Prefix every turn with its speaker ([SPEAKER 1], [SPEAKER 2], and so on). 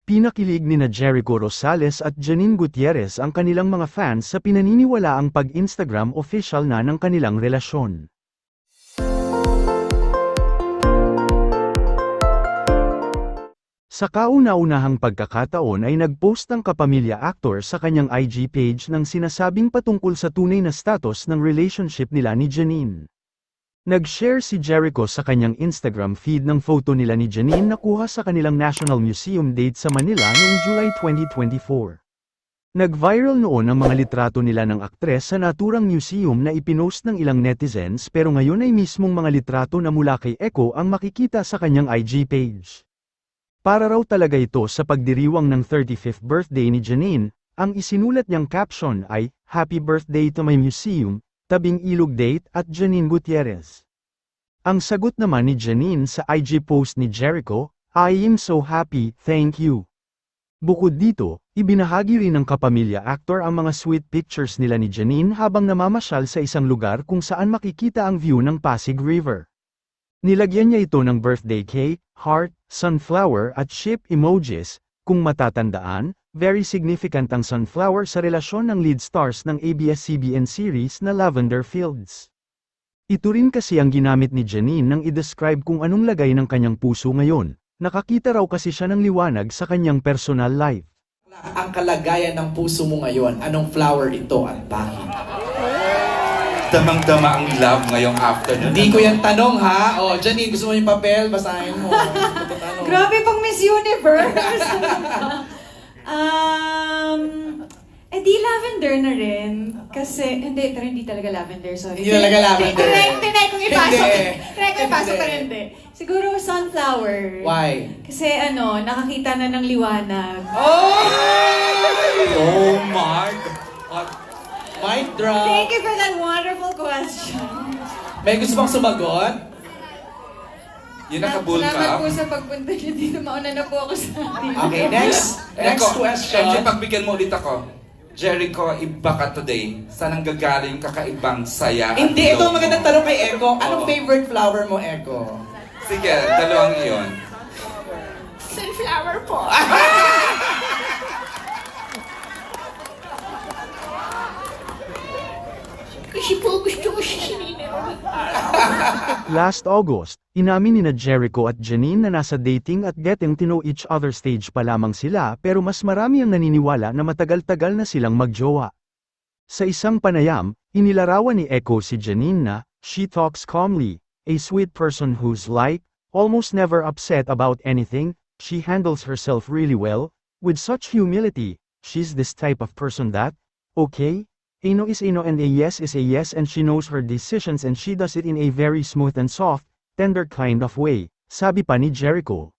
[SPEAKER 1] Pinakilig nina Jericho Rosales at Janine Gutierrez ang kanilang mga fans sa pinaniniwalaang pag-Instagram official na ng kanilang relasyon. Sa kauna-unahang pagkakataon ay nag-post ang kapamilya actor sa kanyang IG page ng sinasabing patungkol sa tunay na status ng relationship nila ni Janine. Nag-share si Jericho sa kanyang Instagram feed ng photo nila ni Janine na kuha sa kanilang National Museum date sa Manila noong July 2024. Nag-viral noon ang mga litrato nila ng aktres sa naturang museum na ipinost ng ilang netizens pero ngayon ay mismong mga litrato na mula kay Echo ang makikita sa kanyang IG page. Para raw talaga ito sa pagdiriwang ng 35th birthday ni Janine, ang isinulat niyang caption ay, "Happy birthday to my museum, tabing ilog date at Janine Gutierrez." Ang sagot naman ni Janine sa IG post ni Jericho, "I am so happy, thank you." Bukod dito, ibinahagi rin ng kapamilya actor ang mga sweet pictures nila ni Janine habang namamasyal sa isang lugar kung saan makikita ang view ng Pasig River. Nilagyan niya ito ng birthday cake, heart, sunflower at ship emojis. Kung matatandaan, very significant ang sunflower sa relasyon ng lead stars ng ABS-CBN series na Lavender Fields. Ito rin kasi ang ginamit ni Janine nang i-describe kung anong lagay ng kanyang puso ngayon. Nakakita raw kasi siya ng liwanag sa kanyang personal life.
[SPEAKER 2] Ang kalagayan ng puso mo ngayon, anong flower ito at bakit?
[SPEAKER 3] Damang-dama ang love ngayong afternoon.
[SPEAKER 2] Hindi ko yan tanong ha. O, Janine, gusto mo yung papel? Basahin mo.
[SPEAKER 4] Grabe pang Miss Universe! Di lavender na rin. Kasi, pero hindi talaga lavender, sorry.
[SPEAKER 2] Hindi talaga lavender.
[SPEAKER 4] Tinay kong ipasok.
[SPEAKER 2] Hindi.
[SPEAKER 4] Tinay kong ipasok, pero hindi. Siguro sunflower.
[SPEAKER 2] Why?
[SPEAKER 4] Kasi nakakita na ng liwanag.
[SPEAKER 3] Oh my God.
[SPEAKER 2] Mic drop.
[SPEAKER 4] Thank you for that wonderful question.
[SPEAKER 2] May gusto bang sumagot?
[SPEAKER 3] Yung nakabull
[SPEAKER 4] Salamat
[SPEAKER 3] ka.
[SPEAKER 4] po sa pagpunta niyo dito. Mauna na po ako sa atin.
[SPEAKER 2] Okay, next question.
[SPEAKER 3] MJ, pagbigyan mo ulit ako. Jericho, iba ka today. Saan ang gagaling kakaibang saya? at
[SPEAKER 2] Hindi, ito
[SPEAKER 3] glow
[SPEAKER 2] ang
[SPEAKER 3] mo?
[SPEAKER 2] magandang tanong kay Echo. Anong
[SPEAKER 3] Oo.
[SPEAKER 2] favorite flower mo, Echo?
[SPEAKER 3] Sige, dalawang iyon.
[SPEAKER 4] Sunflower po. Kasi po gusto ko si Sinina.
[SPEAKER 1] Last August, inamin nina Jericho at Janine na nasa dating at getting to know each other stage pa lamang sila pero mas marami ang naniniwala na matagal-tagal na silang magjowa. Sa isang panayam, inilarawan ni Echo si Janine na, "She talks calmly, a sweet person who's like, almost never upset about anything, she handles herself really well, with such humility, she's this type of person that, okay, a no is a no and a yes is a yes and she knows her decisions and she does it in a very smooth and soft, tender kind of way," sabi pa ni Jericho.